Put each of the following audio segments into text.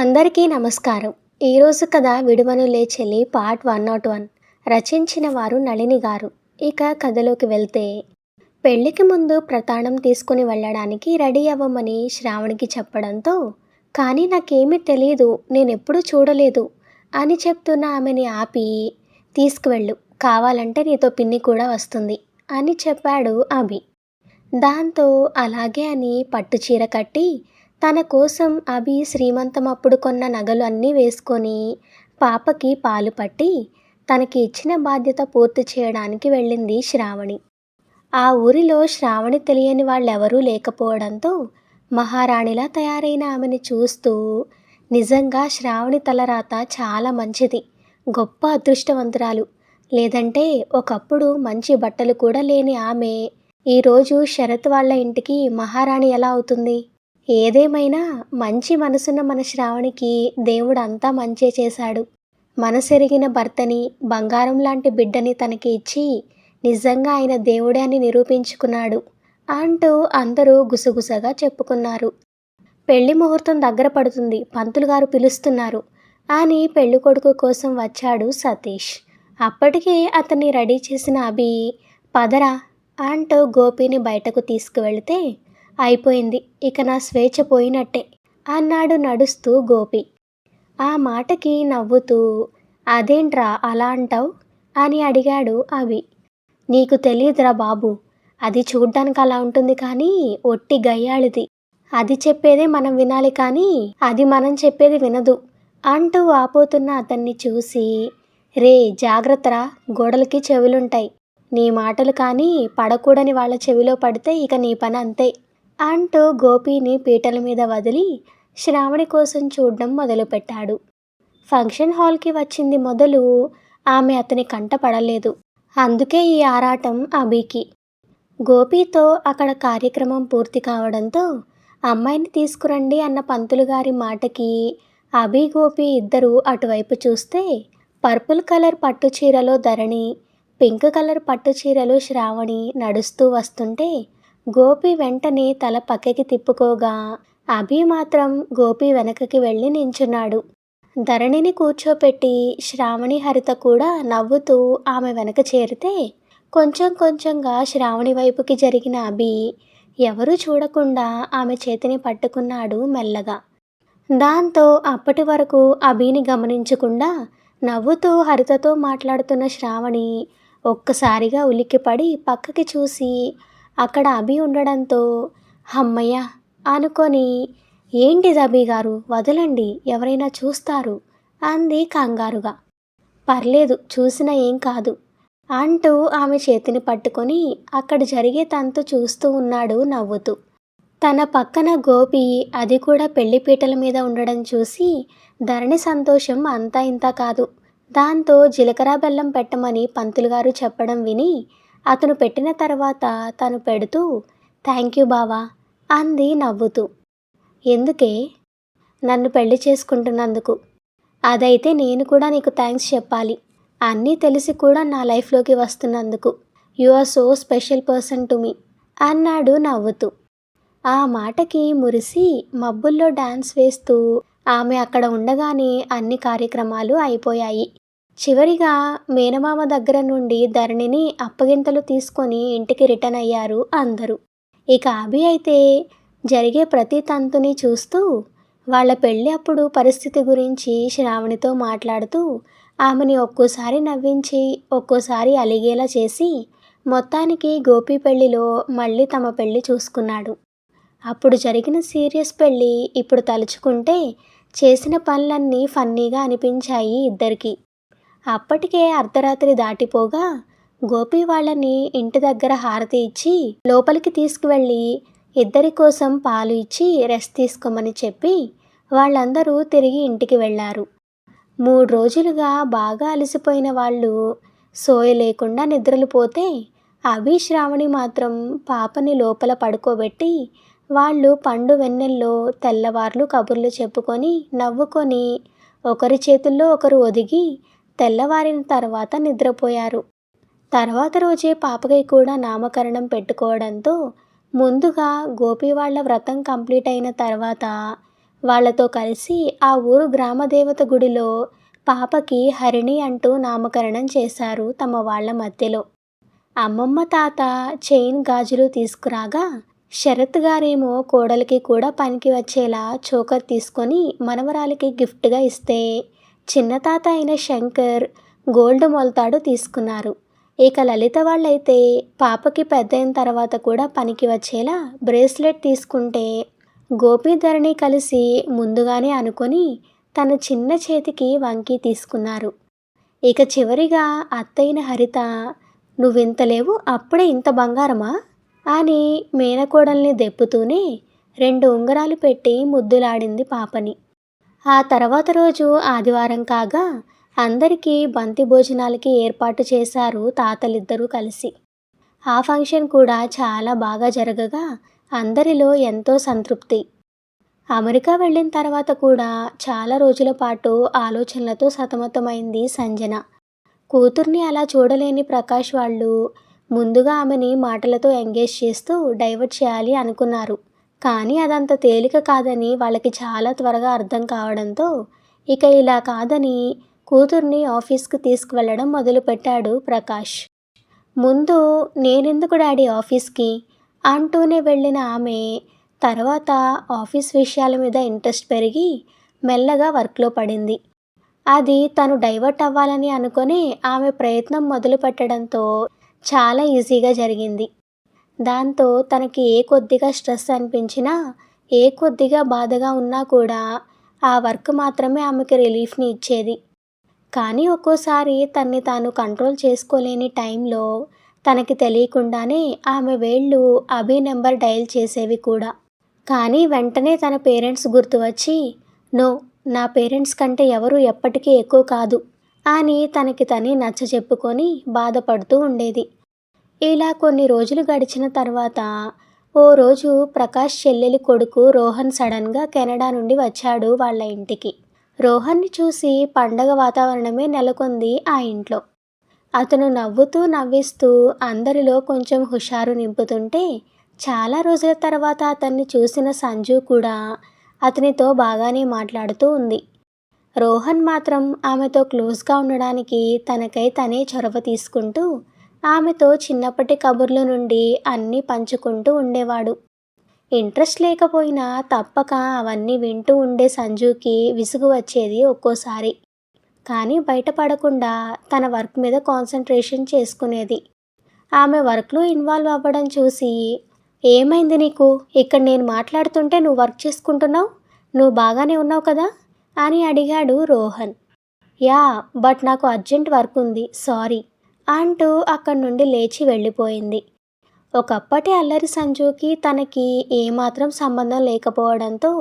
అందరికీ నమస్కారం. ఈరోజు కథ విడుమనులే చెల్లి పార్ట్ 101. రచించిన వారు నళిని గారు. ఇక కథలోకి వెళ్తే, పెళ్లికి ముందు ప్రతాణం తీసుకుని వెళ్ళడానికి రెడీ అవ్వమని శ్రావణికి చెప్పడంతో, కానీ నాకేమీ తెలీదు, నేనెప్పుడూ చూడలేదు అని చెప్తున్న ఆమెని ఆపి, తీసుకువెళ్ళు, కావాలంటే నీతో పిన్ని కూడా వస్తుంది అని చెప్పాడు అభి. దాంతో అలాగే అని పట్టుచీర కట్టి తన కోసం అభి శ్రీమంతమప్పుడు కొన్న నగలు అన్నీ వేసుకొని పాపకి పాలు పట్టి తనకి ఇచ్చిన బాధ్యత పూర్తి చేయడానికి వెళ్ళింది శ్రావణి. ఆ ఊరిలో శ్రావణి తెలియని వాళ్ళెవరూ లేకపోవడంతో మహారాణిలా తయారైన ఆమెని చూస్తూ, నిజంగా శ్రావణి తలరాత చాలా మంచిది, గొప్ప అదృష్టవంతురాలు, లేదంటే ఒకప్పుడు మంచి బట్టలు కూడా లేని ఆమె ఈరోజు శరత్ వాళ్ళ ఇంటికి మహారాణి ఎలా అవుతుంది? ఏదేమైనా మంచి మనసున్న మన శ్రావణికి దేవుడు అంతా మంచే చేశాడు. మనసెరిగిన భర్తని, బంగారం లాంటి బిడ్డని తనకి ఇచ్చి నిజంగా ఆయన దేవుడే అని నిరూపించుకున్నాడు అంటూ అందరూ గుసగుసగా చెప్పుకున్నారు. పెళ్లి ముహూర్తం దగ్గర పడుతుంది, పంతులు గారు పిలుస్తున్నారు అని పెళ్ళికొడుకు కోసం వచ్చాడు సతీష్. అప్పటికే అతన్ని రెడీ చేసిన అభి, పదరా అంటూ గోపిని బయటకు తీసుకువెళితే, అయిపోయింది, ఇక నా స్వేచ్ఛ పోయినట్టే అన్నాడు నడుస్తూ గోపి. ఆ మాటకి నవ్వుతూ, అదేంట్రా అలా అంటావు అని అడిగాడు అభి. నీకు తెలియదురా బాబు, అది చూడ్డానికి అలా ఉంటుంది కానీ ఒట్టి గయ్యాళిది. అది చెప్పేదే మనం వినాలి కానీ అది మనం చెప్పేది వినదు అంటూ ఆపోతున్న అతన్ని చూసి, రే జాగ్రత్తరా, గోడలకి చెవులుంటాయి, నీ మాటలు కానీ పడకూడని వాళ్ళ చెవిలో పడితే ఇక నీ పని అంతే అంటూ గోపిని పీటల మీద వదిలి శ్రావణి కోసం చూడడం మొదలుపెట్టాడు. ఫంక్షన్ హాల్కి వచ్చింది మొదలు ఆమె అతని కంట పడలేదు. అందుకే ఈ ఆరాటం అభికి. గోపితో అక్కడ కార్యక్రమం పూర్తి కావడంతో అమ్మాయిని తీసుకురండి అన్న పంతులు గారి మాటకి అభి గోపి ఇద్దరూ అటువైపు చూస్తే, పర్పుల్ కలర్ పట్టు చీరలో ధరణి, పింక్ కలర్ పట్టు చీరలో శ్రావణి నడుస్తూ వస్తుంటే గోపి వెంటనే తల పక్కకి తిప్పుకోగా అభి మాత్రం గోపి వెనకకి వెళ్ళి నించున్నాడు. ధరణిని కూర్చోపెట్టి శ్రావణి హరిత కూడా నవ్వుతూ ఆమె వెనక చేరితే, కొంచెం కొంచెంగా శ్రావణి వైపుకి జరిగిన అభి ఎవరూ చూడకుండా ఆమె చేతిని పట్టుకున్నాడు మెల్లగా. దాంతో అప్పటి వరకు అభిని గమనించకుండా నవ్వుతూ హరితతో మాట్లాడుతున్న శ్రావణి ఒక్కసారిగా ఉలిక్కిపడి పక్కకి చూసి అక్కడ అభి ఉండడంతో, హమ్మయ్య అనుకొని, ఏంటిది అభి గారు, వదలండి, ఎవరైనా చూస్తారు అంది కంగారుగా. పర్లేదు, చూసినా ఏం కాదు అంటూ ఆమె చేతిని పట్టుకొని అక్కడ జరిగే తంతు చూస్తూ ఉన్నాడు నవ్వుతూ. తన పక్కన గోపి, అది కూడా పెళ్లిపీటల మీద ఉండడం చూసి ధరణి సంతోషం అంతా ఇంతా కాదు. దాంతో జీలకర్ర బెల్లం పెట్టమని పంతులు గారు చెప్పడం విని అతను పెట్టిన తర్వాత తను పెడుతూ, థ్యాంక్ యూ బావా అంది నవ్వుతూ. ఎందుకే? నన్ను పెళ్లి చేసుకుంటున్నందుకు. అదైతే నేను కూడా నీకు థ్యాంక్స్ చెప్పాలి, అన్నీ తెలిసి కూడా నా లైఫ్లోకి వస్తున్నందుకు. You are so special person to me అన్నాడు నవ్వుతూ. ఆ మాటకి మురిసి మబ్బుల్లో డాన్స్ వేస్తూ ఆమె అక్కడ ఉండగానే అన్ని కార్యక్రమాలు అయిపోయాయి. చివరిగా మేనమామ దగ్గర నుండి ధరణిని అప్పగింతలు తీసుకొని ఇంటికి రిటర్న్ అయ్యారు అందరూ. ఇక అభి అయితే జరిగే ప్రతి తంతుని చూస్తూ వాళ్ళ పెళ్ళి అప్పుడు పరిస్థితి గురించి శ్రావణితో మాట్లాడుతూ ఆమెని ఒక్కోసారి నవ్వించి ఒక్కోసారి అలిగేలా చేసి మొత్తానికి గోపి పెళ్లిలో మళ్ళీ తమ పెళ్లి చూసుకున్నాడు. అప్పుడు జరిగిన సీరియస్ పెళ్ళి ఇప్పుడు తలుచుకుంటే చేసిన పనులన్నీ ఫన్నీగా అనిపించాయి ఇద్దరికి. అప్పటికే అర్ధరాత్రి దాటిపోగా గోపి వాళ్ళని ఇంటి దగ్గర హారతి ఇచ్చి లోపలికి తీసుకువెళ్ళి ఇద్దరి కోసం పాలు ఇచ్చి రెస్ట్ తీసుకోమని చెప్పి వాళ్ళందరూ తిరిగి ఇంటికి వెళ్ళారు. 3 రోజులుగా బాగా అలసిపోయిన వాళ్ళు సోయలేకుండా నిద్రలు పోతే అభి శ్రావణి మాత్రం పాపని లోపల పడుకోబెట్టి వాళ్ళు పండు వెన్నెల్లో తెల్లవార్లు కబుర్లు చెప్పుకొని నవ్వుకొని ఒకరి చేతుల్లో ఒకరు ఒదిగి తెల్లవారిన తర్వాత నిద్రపోయారు. తర్వాత రోజే పాపకి కూడా నామకరణం పెట్టుకోవడంతో ముందుగా గోపి వాళ్ళ వ్రతం కంప్లీట్ అయిన తర్వాత వాళ్ళతో కలిసి ఆ ఊరు గ్రామదేవత గుడిలో పాపకి హరిణి అంటూ నామకరణం చేశారు తమ వాళ్ళ మధ్యలో. అమ్మమ్మ తాత చైన్ గాజులు తీసుకురాగా శరత్ గారేమో కోడలికి కూడా పనికి వచ్చేలా చోకర్ తీసుకొని మనవరాలికి గిఫ్ట్గా ఇస్తే, చిన్న తాత అయిన శంకర్ గోల్డ్ మొలతాడు తీసుకున్నారు. ఇక లలిత వాళ్ళైతే పాపకి పెద్దయిన తర్వాత కూడా పనికి వచ్చేలా బ్రేస్లెట్ తీసుకుంటే, గోపీధరణి కలిసి ముందుగానే అనుకొని తన చిన్న చేతికి వంకీ తీసుకున్నారు. ఇక చివరిగా అత్తయిన హరిత, నువ్వింత లేవు అప్పుడే ఇంత బంగారమా అని మేనకోడల్ని దెప్పుతూనే 2 ఉంగరాలు పెట్టి ముద్దులాడింది పాపని. ఆ తర్వాత రోజు ఆదివారం కాగా అందరికీ బంతి భోజనాలకి ఏర్పాటు చేశారు తాతలిద్దరూ కలిసి. ఆ ఫంక్షన్ కూడా చాలా బాగా జరగగా అందరిలో ఎంతో సంతృప్తి. అమెరికా వెళ్ళిన తర్వాత కూడా చాలా రోజుల పాటు ఆలోచనలతో సతమతమైంది సంజన. కూతుర్ని అలా చూడలేని ప్రకాష్ వాళ్ళు ముందుగా ఆమెని మాటలతో ఎంగేజ్ చేస్తూ డైవర్ట్ చేయాలి అనుకున్నారు. కానీ అదంత తేలిక కాదని వాళ్ళకి చాలా త్వరగా అర్థం కావడంతో ఇక ఇలా కాదని కూతుర్ని ఆఫీస్కి తీసుకువెళ్ళడం మొదలుపెట్టాడు ప్రకాష్. ముందు నేనెందుకు డాడీ ఆఫీస్కి అంటూనే వెళ్ళిన ఆమె తర్వాత ఆఫీస్ విషయాల మీద ఇంట్రెస్ట్ పెరిగి మెల్లగా వర్క్లో పడింది. అది తను డైవర్ట్ అవ్వాలని అనుకొని ఆమె ప్రయత్నం మొదలు పెట్టడంతో చాలా ఈజీగా జరిగింది. దాంతో తనకి ఏ కొద్దిగా స్ట్రెస్ అనిపించినా, ఏ కొద్దిగా బాధగా ఉన్నా కూడా ఆ వర్క్ మాత్రమే ఆమెకి రిలీఫ్ని ఇచ్చేది. కానీ ఒక్కోసారి తన్ని తాను కంట్రోల్ చేసుకోలేని టైంలో తనకి తెలియకుండానే ఆమె వేళ్ళు అభి నెంబర్ డయల్ చేసేవి కూడా. కానీ వెంటనే తన పేరెంట్స్ గుర్తు వచ్చి, నో, నా పేరెంట్స్ కంటే ఎవరు ఎప్పటికీ ఎక్కువ కాదు అని తనకి తనే నచ్చచెప్పుకొని బాధపడుతూ ఉండేది. ఇలా కొన్ని రోజులు గడిచిన తర్వాత ఓ రోజు ప్రకాష్ చెల్లెలి కొడుకు రోహన్ సడన్గా కెనడా నుండి వచ్చాడు వాళ్ళ ఇంటికి. రోహన్ని చూసి పండగ వాతావరణమే నెలకొంది ఆ ఇంట్లో. అతను నవ్వుతూ నవ్విస్తూ అందరిలో కొంచెం హుషారు నింపుతుంటే, చాలా రోజుల తర్వాత అతన్ని చూసిన సంజు కూడా అతనితో బాగానే మాట్లాడుతూ ఉంది. రోహన్ మాత్రం ఆమెతో క్లోజ్గా ఉండడానికి తనకై తనే చొరవ తీసుకుంటూ ఆమెతో చిన్నప్పటి కబుర్ల నుండి అన్నీ పంచుకుంటూ ఉండేవాడు. ఇంట్రెస్ట్ లేకపోయినా తప్పక అవన్నీ వింటూ ఉండే సంజుకి విసుగు వచ్చేది ఒక్కోసారి. కానీ బయటపడకుండా తన వర్క్ మీద కాన్సన్ట్రేషన్ చేసుకునేది. ఆమె వర్క్లో ఇన్వాల్వ్ అవ్వడం చూసి, ఏమైంది నీకు? ఇక్కడ నేను మాట్లాడుతుంటే నువ్వు వర్క్ చేసుకుంటున్నావు? నువ్వు బాగానే ఉన్నావు కదా అని అడిగాడు రోహన్. యా, బట్ నాకు అర్జెంట్ వర్క్ ఉంది, సారీ అంటూ అక్కడి నుండి లేచి వెళ్ళిపోయింది. ఒకప్పటి అల్లరి సంజుకి తనకి ఏమాత్రం సంబంధం లేకపోవడంతో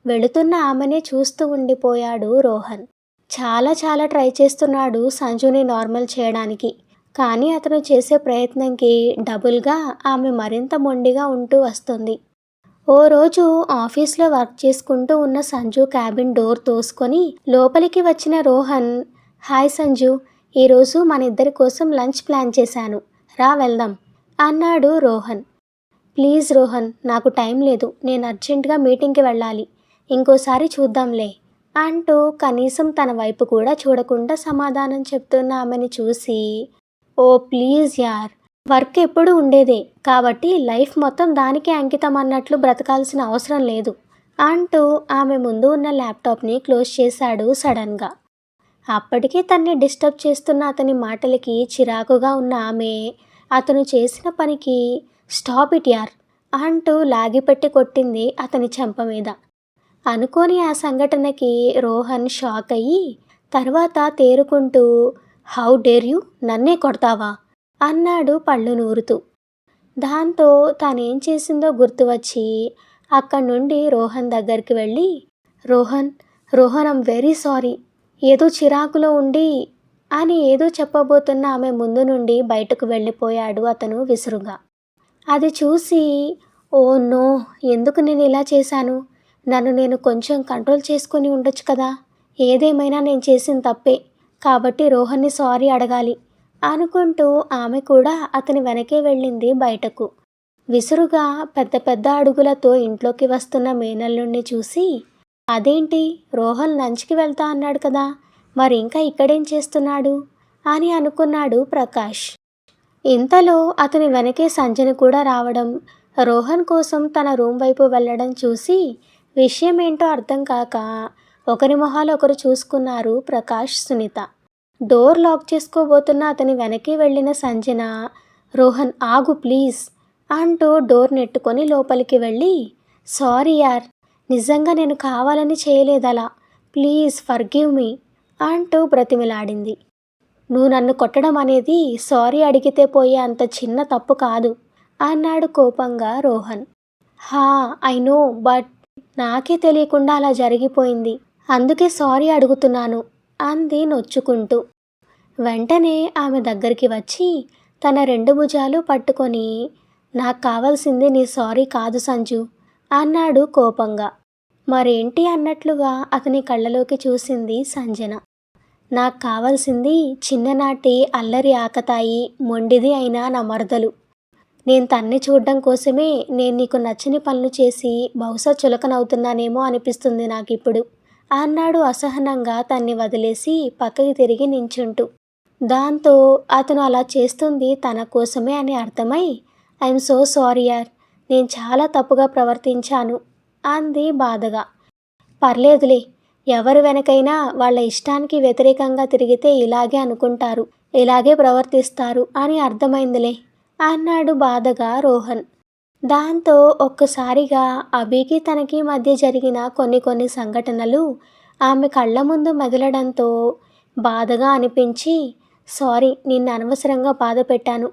వెళుతున్న ఆమెనే చూస్తూ ఉండిపోయాడు రోహన్. చాలా చాలా ట్రై చేస్తున్నాడు సంజుని నార్మల్ చేయడానికి. కానీ అతను చేసే ప్రయత్నంకి డబుల్గా ఆమె మరింత మొండిగా ఉంటూ వస్తుంది. ఓ రోజు ఆఫీస్లో వర్క్ చేసుకుంటూ ఉన్న సంజు క్యాబిన్ డోర్ తోసుకొని లోపలికి వచ్చిన రోహన్, హాయ్ సంజు, ఈరోజు మన ఇద్దరి కోసం లంచ్ ప్లాన్ చేశాను, రా వెళ్దాం అన్నాడు రోహన్. ప్లీజ్ రోహన్, నాకు టైం లేదు, నేను అర్జెంటుగా మీటింగ్కి వెళ్ళాలి, ఇంకోసారి చూద్దాంలే అంటూ కనీసం తన వైపు కూడా చూడకుండా సమాధానం చెప్తున్న ఆమెని చూసి, ఓ ప్లీజ్ యార్, వర్క్ ఎప్పుడు ఉండేదే కాబట్టి లైఫ్ మొత్తం దానికే అంకితం అన్నట్లు బ్రతకాల్సిన అవసరం లేదు అంటూ ఆమె ముందు ఉన్న ల్యాప్టాప్ని క్లోజ్ చేశాడు సడన్గా. అప్పటికే తన్ని డిస్టర్బ్ చేస్తున్న అతని మాటలకి చిరాకుగా ఉన్న ఆమె అతను చేసిన పనికి స్టాప్ ఇట్ యార్ అంటూ లాగిపెట్టి కొట్టింది అతని చెంప మీద. అనుకోని ఆ సంఘటనకి రోహన్ షాక్ అయ్యి తర్వాత తేరుకుంటూ, హౌ డేర్ యూ, నన్నే కొడతావా అన్నాడు పళ్ళు నూరుతూ. దాంతో తానేం చేసిందో గుర్తు వచ్చి అక్కడి నుండి రోహన్ దగ్గరికి వెళ్ళి, Rohan Rohan I'm very sorry, ఏదో చిరాకులో ఉండి అని ఏదో చెప్పబోతున్న ఆమె ముందు నుండి బయటకు వెళ్ళిపోయాడు అతను విసురుగా. అది చూసి, ఓ నో, ఎందుకు నేను ఇలా చేశాను, నన్ను నేను కొంచెం కంట్రోల్ చేసుకొని ఉండొచ్చు కదా, ఏదేమైనా నేను చేసిన తప్పే కాబట్టి రోహన్ని సారీ అడగాలి అనుకుంటూ ఆమె కూడా అతని వెనకే వెళ్ళింది బయటకు. విసురుగా పెద్ద పెద్ద అడుగులతో ఇంట్లోకి వస్తున్న మేనల్లుణ్ణి చూసి, అదేంటి, రోహన్ లంచ్కి వెళ్తా అన్నాడు కదా, మరి ఇంకా ఇక్కడేం చేస్తున్నాడు అని అనుకున్నాడు ప్రకాష్. ఇంతలో అతని వెనకే సంజన కూడా రావడం, రోహన్ కోసం తన రూమ్ వైపు వెళ్ళడం చూసి విషయం ఏంటో అర్థం కాక ఒకరి మొహాలు ఒకరు చూసుకున్నారు ప్రకాష్, సునీత. డోర్ లాక్ చేసుకోబోతున్న అతని వెనక్కి వెళ్ళిన సంజన, రోహన్ ఆగు ప్లీజ్ అంటూ డోర్ నెట్టుకొని లోపలికి వెళ్ళి, సారీ యార్, నిజంగా నేను కావాలని చేయలేదలా, ప్లీజ్ ఫర్గివ్ మీ అంటూ బ్రతిమిలాడింది. నువ్వు నన్ను కొట్టడం అనేది సారీ అడిగితే పోయే అంత చిన్న తప్పు కాదు అన్నాడు కోపంగా రోహన్. హా ఐ నో, బట్ నాకే తెలియకుండా అలా జరిగిపోయింది, అందుకే సారీ అడుగుతున్నాను అంది నొచ్చుకుంటూ. వెంటనే ఆమె దగ్గరికి వచ్చి తన 2 భుజాలు పట్టుకొని, నాకు కావాల్సింది నీ సారీ కాదు సంజు అన్నాడు కోపంగా. మరేంటి అన్నట్లుగా అతని కళ్ళలోకి చూసింది సంజన. నాకు కావాల్సింది చిన్ననాటి అల్లరి ఆకతాయి మొండిది అయినా నా మరదలు. నేను తన్ని చూడడం కోసమే నేను నీకు నచ్చని పనులు చేసి బహుశా చులకనవుతున్నానేమో అనిపిస్తుంది నాకిప్పుడు అన్నాడు అసహనంగా తన్ని వదిలేసి పక్కకి తిరిగి నించుంటూ. దాంతో అతను అలా చేస్తుంది తన కోసమే అని అర్థమై, ఐఎమ్ సో సారీ యార్, నేను చాలా తప్పుగా ప్రవర్తించాను అంది బాధగా. పర్లేదులే, ఎవరు వెనకైనా వాళ్ళ ఇష్టానికి వ్యతిరేకంగా తిరిగితే ఇలాగే అనుకుంటారు, ఇలాగే ప్రవర్తిస్తారు అని అర్థమైందిలే అన్నాడు బాధగా రోహన్. దాంతో ఒక్కసారిగా అభికి తనకి మధ్య జరిగిన కొన్ని సంఘటనలు ఆమె కళ్ళ ముందు మెదలడంతో బాధగా అనిపించి, సారీ, నిన్ను అనవసరంగా బాధ పెట్టాను,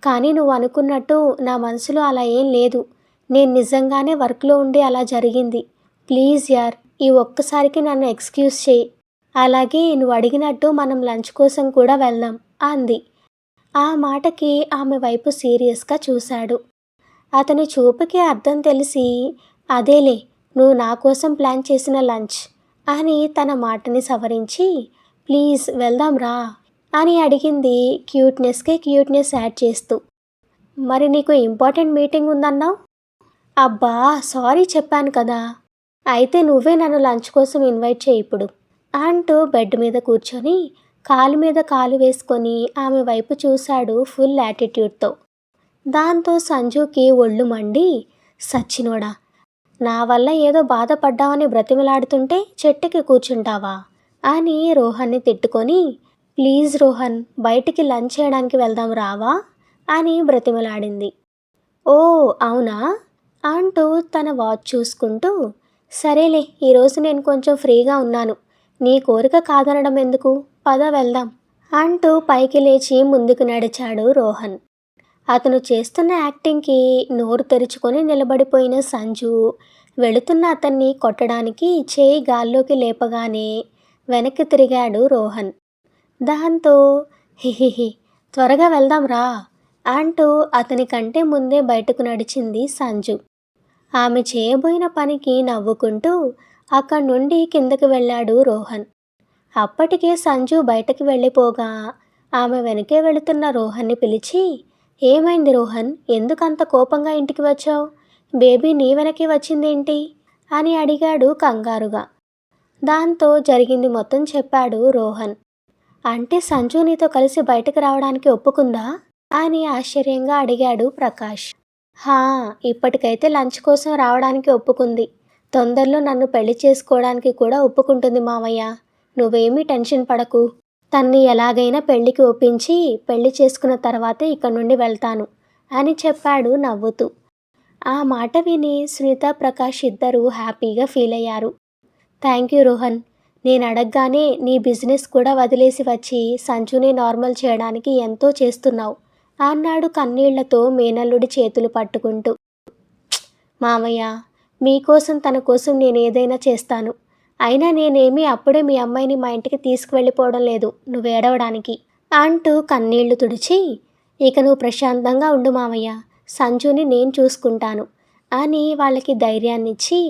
కానీ నువ్వు అనుకున్నట్టు నా మనసులో అలా ఏం లేదు, నేను నిజంగానే వర్క్లో ఉండి అలా జరిగింది, ప్లీజ్ యార్, ఈ ఒక్కసారికి నన్ను ఎక్స్క్యూజ్ చేయి, అలాగే నువ్వు అడిగినట్టు మనం లంచ్ కోసం కూడా వెళ్దాం అంది. ఆ మాటకి ఆమె వైపు సీరియస్గా చూశాడు. అతని చూపుకి అర్థం తెలిసి, అదేలే, నువ్వు నా కోసం ప్లాన్ చేసిన లంచ్ అని తన మాటని సవరించి, ప్లీజ్ వెళ్దాం రా అని అడిగింది క్యూట్నెస్కి క్యూట్నెస్ యాడ్ చేస్తూ. మరి నీకు ఇంపార్టెంట్ మీటింగ్ ఉందన్నావు. అబ్బా సారీ చెప్పాను కదా, అయితే నువ్వే నన్ను లంచ్ కోసం ఇన్వైట్ చేయి ఇప్పుడు అంటూ బెడ్ మీద కూర్చొని కాలు మీద కాలు వేసుకొని ఆమె వైపు చూశాడు ఫుల్ యాటిట్యూడ్తో. దాంతో సంజుకి ఒళ్ళు మండి, సచ్చినోడా, నా వల్ల ఏదో బాధపడ్డావని బ్రతిమలాడుతుంటే చెట్టుకి కూర్చుంటావా అని రోహన్ని తిట్టుకొని, ప్లీజ్ రోహన్, బయటికి లంచ్ చేయడానికి వెళ్దాం రావా అని బ్రతిమలాడింది. ఓ అవునా అంటూ తన వాచ్ చూసుకుంటూ, సరేలే, ఈరోజు నేను కొంచెం ఫ్రీగా ఉన్నాను, నీ కోరిక కాదనడం ఎందుకు, పద వెళ్దాం అంటూ పైకి లేచి ముందుకు నడిచాడు రోహన్. అతను చేస్తున్న యాక్టింగ్కి నోరు తెరుచుకొని నిలబడిపోయిన సంజు వెళుతున్న అతన్ని కొట్టడానికి చేయి గాల్లోకి లేపగానే వెనక్కి తిరిగాడు రోహన్. దాంతో హిహిహి, త్వరగా వెళ్దాం రా అంటూ అతని కంటే ముందే బయటకు నడిచింది సంజు. ఆమె చేయబోయిన పనికి నవ్వుకుంటూ అక్కడి నుండి కిందకి వెళ్ళాడు రోహన్. అప్పటికే సంజు బయటకు వెళ్ళిపోగా ఆమె వెనకే వెళుతున్న రోహన్ని పిలిచి, ఏమైంది రోహన్, ఎందుకంత కోపంగా ఇంటికి వచ్చావు, బేబీ నీ వెనకే వచ్చిందేంటి అని అడిగాడు కంగారుగా. దాంతో జరిగింది మొత్తం చెప్పాడు రోహన్. అంటే సంజు నీతో కలిసి బయటకు రావడానికి ఒప్పుకుందా అని ఆశ్చర్యంగా అడిగాడు ప్రకాష్. హా, ఇప్పటికైతే లంచ్ కోసం రావడానికి ఒప్పుకుంది, తొందరలో నన్ను పెళ్లి చేసుకోవడానికి కూడా ఒప్పుకుంటుంది మావయ్య, నువ్వేమీ టెన్షన్ పడకు, తన్ని ఎలాగైనా పెళ్లికి ఒప్పించి పెళ్లి చేసుకున్న తర్వాతే ఇక్కడి నుండి వెళ్తాను అని చెప్పాడు నవ్వుతూ. ఆ మాట విని సునీత, ప్రకాష్ ఇద్దరూ హ్యాపీగా ఫీల్ అయ్యారు. థ్యాంక్ యూ రోహన్, నేను అడగగానే నీ బిజినెస్ కూడా వదిలేసి వచ్చి సంజుని నార్మల్ చేయడానికి ఎంతో చేస్తున్నావు అన్నాడు కన్నీళ్లతో మేనల్లుడి చేతులు పట్టుకుంటూ. మామయ్య, మీకోసం తన కోసం నేను ఏదైనా చేస్తాను, అయినా నేనేమీ అప్పుడే మీ అమ్మాయిని మా ఇంటికి తీసుకువెళ్ళిపోవడం లేదు నువ్వు ఏడవడానికి అంటూ కన్నీళ్లు తుడిచి, ఇక నువ్వు ప్రశాంతంగా ఉండు మామయ్య, సంజుని నేను చూసుకుంటాను అని వాళ్ళకి ధైర్యాన్నిచ్చి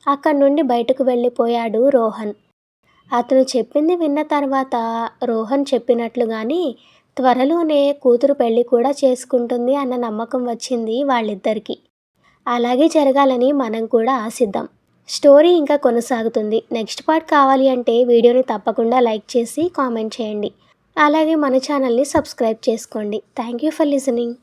అక్కడి నుండి బయటకు వెళ్ళిపోయాడు రోహన్. అతను చెప్పింది విన్న తర్వాత రోహన్ చెప్పినట్లుగానే త్వరలోనే కూతురు పెళ్లి కూడా చేసుకుంటుంది అన్న నమ్మకం వచ్చింది వాళ్ళిద్దరికీ. అలాగే జరగాలని మనం కూడా ఆశిద్దాం. స్టోరీ ఇంకా కొనసాగుతుంది. నెక్స్ట్ పార్ట్ కావాలి అంటే వీడియోని తప్పకుండా లైక్ చేసి కామెంట్ చేయండి. అలాగే మన ఛానల్ని సబ్స్క్రైబ్ చేసుకోండి. Thank you for listening.